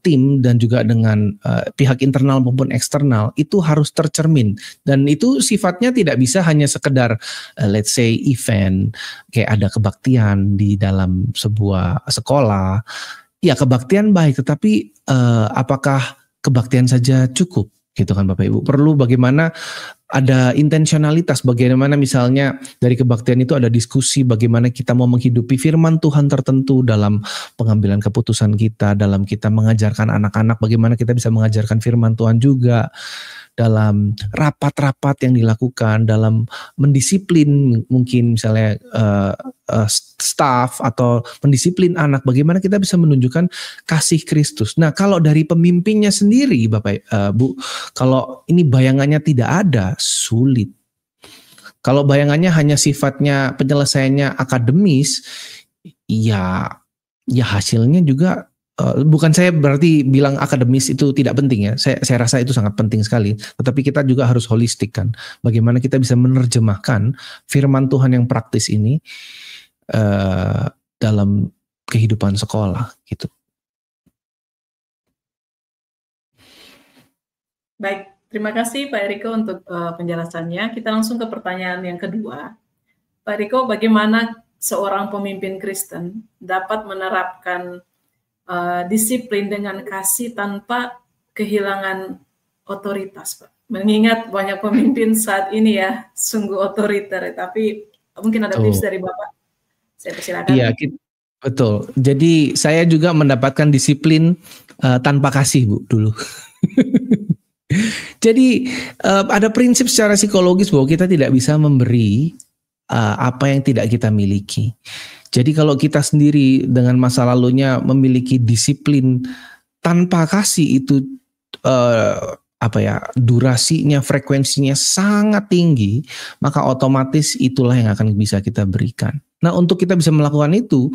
tim dan juga dengan pihak internal maupun eksternal, itu harus tercermin. Dan itu sifatnya tidak bisa hanya sekedar let's say event, kayak ada kebaktian di dalam sebuah sekolah. Ya kebaktian baik, tetapi apakah kebaktian saja cukup? Gitu kan Bapak Ibu. Perlu bagaimana ada intensionalitas, bagaimana misalnya dari kebaktian itu ada diskusi bagaimana kita mau menghidupi firman Tuhan tertentu dalam pengambilan keputusan kita, dalam kita mengajarkan anak-anak bagaimana kita bisa mengajarkan firman Tuhan juga, dalam rapat-rapat yang dilakukan, dalam mendisiplin mungkin misalnya staff atau mendisiplin anak, bagaimana kita bisa menunjukkan kasih Kristus. Nah kalau dari pemimpinnya sendiri Bapak Bu, kalau ini bayangannya tidak ada, sulit. Kalau bayangannya hanya sifatnya penyelesaiannya akademis, ya hasilnya juga bukan saya berarti bilang akademis itu tidak penting ya. Saya rasa itu sangat penting sekali. Tetapi kita juga harus holistik kan. Bagaimana kita bisa menerjemahkan firman Tuhan yang praktis ini dalam kehidupan sekolah gitu. Baik, terima kasih Pak Eriko untuk penjelasannya. Kita langsung ke pertanyaan yang kedua. Pak Eriko, bagaimana seorang pemimpin Kristen dapat menerapkan disiplin dengan kasih tanpa kehilangan otoritas, Pak? Mengingat banyak pemimpin saat ini ya sungguh otoriter, tapi mungkin ada tips dari Bapak. Saya persilakan. Iya, betul. Jadi saya juga mendapatkan disiplin tanpa kasih Bu dulu. Jadi ada prinsip secara psikologis bahwa kita tidak bisa memberi apa yang tidak kita miliki. Jadi kalau kita sendiri dengan masa lalunya memiliki disiplin tanpa kasih itu durasinya, frekuensinya sangat tinggi, maka otomatis itulah yang akan bisa kita berikan. Nah untuk kita bisa melakukan itu,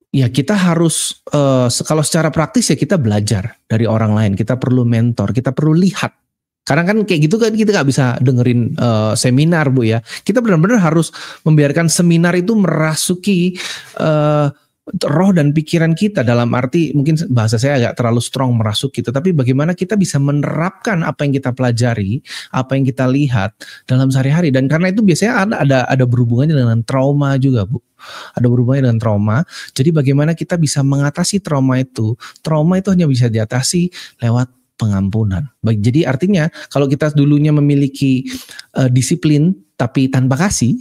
ya kita harus kalau secara praktis ya kita belajar dari orang lain, kita perlu mentor, kita perlu lihat. Karena kan kayak gitu kan kita nggak bisa dengerin seminar Bu ya. Kita benar-benar harus membiarkan seminar itu merasuki roh dan pikiran kita, dalam arti mungkin bahasa saya agak terlalu strong merasuk gitu. Tapi bagaimana kita bisa menerapkan apa yang kita pelajari, apa yang kita lihat dalam sehari-hari. Dan karena itu biasanya ada berhubungannya dengan trauma juga Bu. Ada berhubungannya dengan trauma. Jadi bagaimana kita bisa mengatasi trauma itu? Trauma itu hanya bisa diatasi lewat pengampunan. Jadi artinya kalau kita dulunya memiliki disiplin tapi tanpa kasih,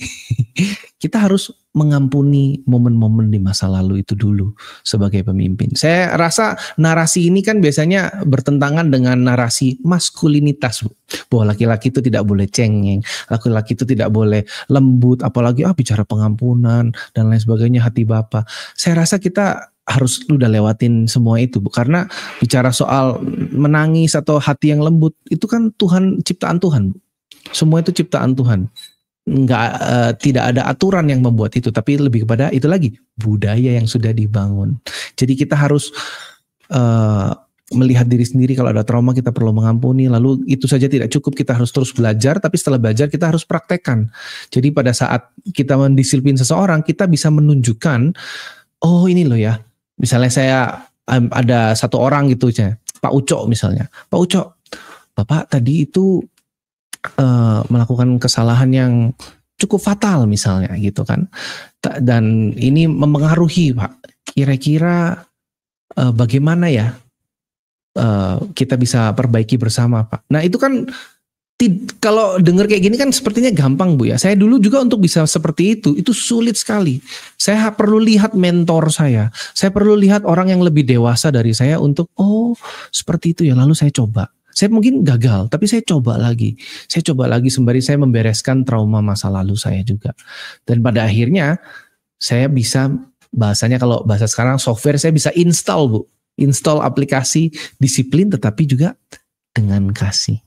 kita harus mengampuni momen-momen di masa lalu itu dulu sebagai pemimpin. Saya rasa narasi ini kan biasanya bertentangan dengan narasi maskulinitas, bahwa laki-laki itu tidak boleh cengeng, laki-laki itu tidak boleh lembut, apalagi bicara pengampunan dan lain sebagainya, hati Bapa. Saya rasa kita harus udah lewatin semua itu Bu, karena bicara soal menangis atau hati yang lembut itu kan ciptaan Tuhan Bu. Semua itu ciptaan Tuhan. Tidak ada aturan yang membuat itu, tapi lebih kepada itu lagi budaya yang sudah dibangun. Jadi kita harus melihat diri sendiri, kalau ada trauma kita perlu mengampuni, lalu itu saja tidak cukup, kita harus terus belajar, tapi setelah belajar kita harus praktekkan. Jadi pada saat kita mendisiplin seseorang, kita bisa menunjukkan, oh ini loh ya, misalnya saya ada satu orang gitu ya, Pak Uco misalnya, Pak Uco, Bapak tadi itu melakukan kesalahan yang cukup fatal misalnya gitu kan, dan ini mempengaruhi Pak, kira-kira bagaimana ya kita bisa perbaiki bersama Pak. Nah itu kan kalau dengar kayak gini kan sepertinya gampang Bu ya. Saya dulu juga untuk bisa seperti itu sulit sekali. Saya perlu lihat mentor saya perlu lihat orang yang lebih dewasa dari saya untuk seperti itu ya, lalu saya coba. Saya mungkin gagal, tapi saya coba lagi. Saya coba lagi sembari saya membereskan trauma masa lalu saya juga. Dan pada akhirnya saya bisa, bahasanya kalau bahasa sekarang software, saya bisa install Bu. Install aplikasi disiplin tetapi juga dengan kasih.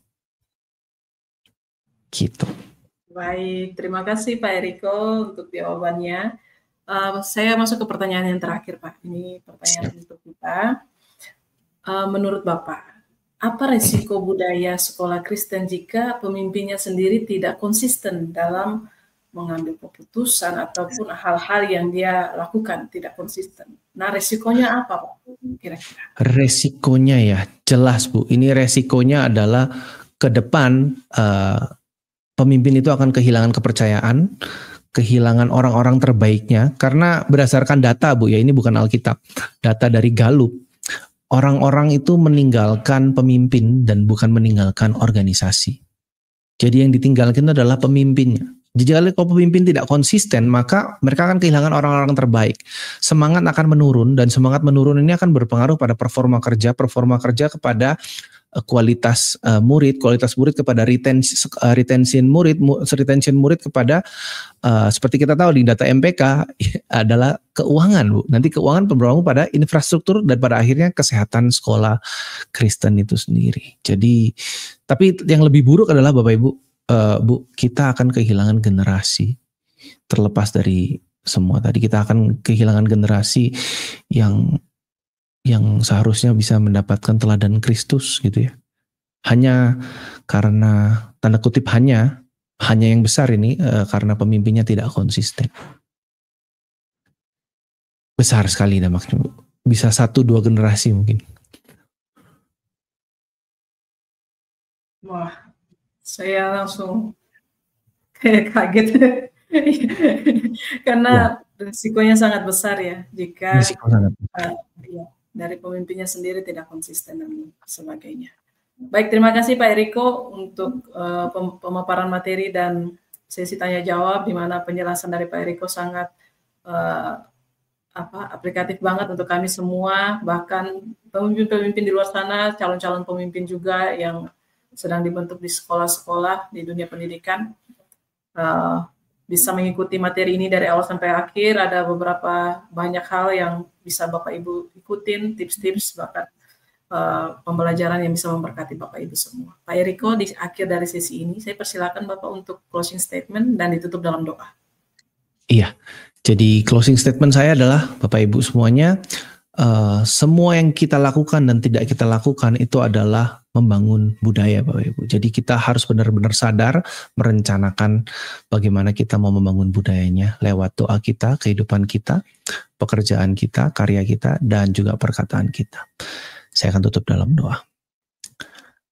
Gitu. Baik, terima kasih Pak Eriko untuk jawabannya. Saya masuk ke pertanyaan yang terakhir Pak. Ini pertanyaan untuk kita. Menurut Bapak, apa resiko budaya sekolah Kristen jika pemimpinnya sendiri tidak konsisten dalam mengambil keputusan ataupun hal-hal yang dia lakukan tidak konsisten? Nah, resikonya apa Pak kira-kira? Resikonya ya jelas Bu. Ini resikonya adalah ke depan pemimpin itu akan kehilangan kepercayaan, kehilangan orang-orang terbaiknya, karena berdasarkan data Bu ya, ini bukan Alkitab, data dari Gallup, orang-orang itu meninggalkan pemimpin dan bukan meninggalkan organisasi. Jadi yang ditinggalkan adalah pemimpinnya. Jadi kalau pemimpin tidak konsisten, maka mereka akan kehilangan orang-orang terbaik. Semangat akan menurun, dan semangat menurun ini akan berpengaruh pada performa kerja kepada kualitas murid kepada retention murid kepada seperti kita tahu di data MPK adalah keuangan Bu. Nanti keuangan berpengaruh pada infrastruktur dan pada akhirnya kesehatan sekolah Kristen itu sendiri. Jadi tapi yang lebih buruk adalah Bapak Ibu, Bu, kita akan kehilangan generasi. Terlepas dari semua tadi, kita akan kehilangan generasi yang seharusnya bisa mendapatkan teladan Kristus gitu ya. Hanya karena tanda kutip hanya yang besar ini karena pemimpinnya tidak konsisten. Besar sekali dampaknya Bu. Bisa 1-2 generasi mungkin. Wah, saya langsung kayak kaget karena risikonya sangat besar ya jika dari pemimpinnya sendiri tidak konsisten dan sebagainya. Baik, terima kasih Pak Eriko untuk pemaparan materi dan sesi tanya jawab, di mana penjelasan dari Pak Eriko sangat aplikatif banget untuk kami semua, bahkan pemimpin-pemimpin di luar sana, calon-calon pemimpin juga yang sedang dibentuk di sekolah-sekolah di dunia pendidikan, bisa mengikuti materi ini dari awal sampai akhir. Ada beberapa banyak hal yang bisa Bapak Ibu ikutin, tips-tips bahkan pembelajaran yang bisa memberkati Bapak Ibu semua. Pak Eriko, di akhir dari sesi ini saya persilakan Bapak untuk closing statement dan ditutup dalam doa. Iya, jadi closing statement saya adalah Bapak Ibu semuanya, semua yang kita lakukan dan tidak kita lakukan itu adalah membangun budaya Bapak Ibu. Jadi kita harus benar-benar sadar merencanakan bagaimana kita mau membangun budayanya lewat doa kita, kehidupan kita, pekerjaan kita, karya kita, dan juga perkataan kita. Saya akan tutup dalam doa.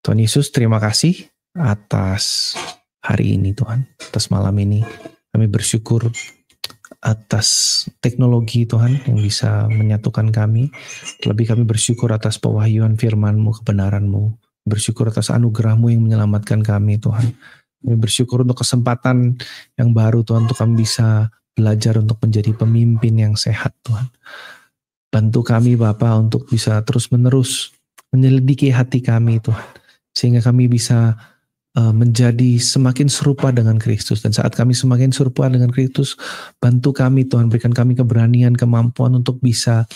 Tuhan Yesus, terima kasih atas hari ini Tuhan, atas malam ini. Kami bersyukur atas teknologi Tuhan yang bisa menyatukan kami. Terlebih kami bersyukur atas pewahyuan firman-Mu, kebenaran-Mu. Bersyukur atas anugerah-Mu yang menyelamatkan kami Tuhan. Kami bersyukur untuk kesempatan yang baru Tuhan, untuk kami bisa belajar untuk menjadi pemimpin yang sehat Tuhan. Bantu kami Bapa untuk bisa terus-menerus menyelidiki hati kami Tuhan, sehingga kami bisa menjadi semakin serupa dengan Kristus. Dan saat kami semakin serupa dengan Kristus, bantu kami Tuhan, berikan kami keberanian, kemampuan untuk bisa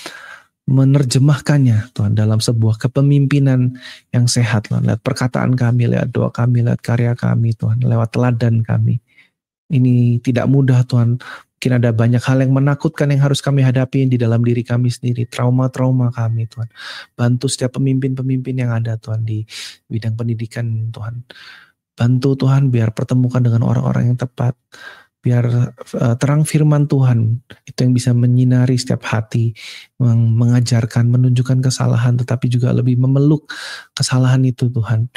menerjemahkannya Tuhan dalam sebuah kepemimpinan yang sehat Tuhan, lewat perkataan kami, lewat doa kami, lewat karya kami Tuhan, lewat teladan kami. Ini tidak mudah Tuhan. Mungkin ada banyak hal yang menakutkan yang harus kami hadapi di dalam diri kami sendiri, trauma-trauma kami Tuhan. Bantu setiap pemimpin-pemimpin yang ada Tuhan di bidang pendidikan Tuhan. Bantu Tuhan biar pertemukan dengan orang-orang yang tepat, biar terang firman Tuhan itu yang bisa menyinari setiap hati, mengajarkan, menunjukkan kesalahan, tetapi juga lebih memeluk kesalahan itu Tuhan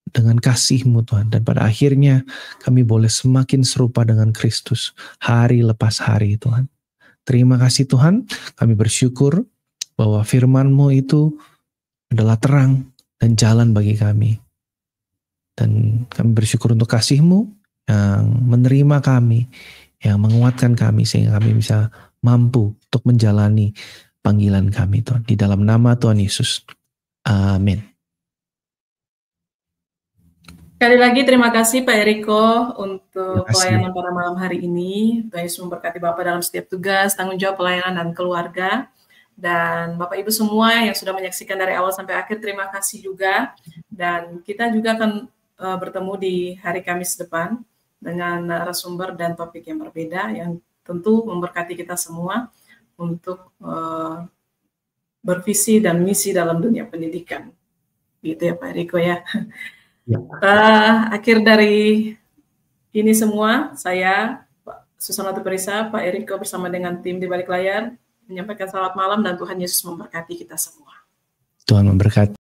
dengan kasih-Mu Tuhan. Dan pada akhirnya kami boleh semakin serupa dengan Kristus hari lepas hari Tuhan. Terima kasih Tuhan, kami bersyukur bahwa firman-Mu itu adalah terang dan jalan bagi kami. Dan kami bersyukur untuk kasih-Mu yang menerima kami, yang menguatkan kami sehingga kami bisa mampu untuk menjalani panggilan kami Tuhan. Di dalam nama Tuhan Yesus. Amin. Sekali lagi terima kasih Pak Eriko Terima untuk kasih. pelayanan pada malam hari ini. Tuhan Yesus memberkati Bapak dalam setiap tugas, tanggung jawab pelayanan dan keluarga. Dan Bapak Ibu semua yang sudah menyaksikan dari awal sampai akhir, terima kasih juga. Dan kita juga akan bertemu di hari Kamis depan dengan narasumber dan topik yang berbeda yang tentu memberkati kita semua untuk bervisi dan misi dalam dunia pendidikan. Gitu ya Pak Eriko ya. Ya. Akhir dari ini semua, saya Pak Susana Tuperisa, Pak Eriko bersama dengan tim di balik layar menyampaikan selamat malam dan Tuhan Yesus memberkati kita semua. Tuhan memberkati.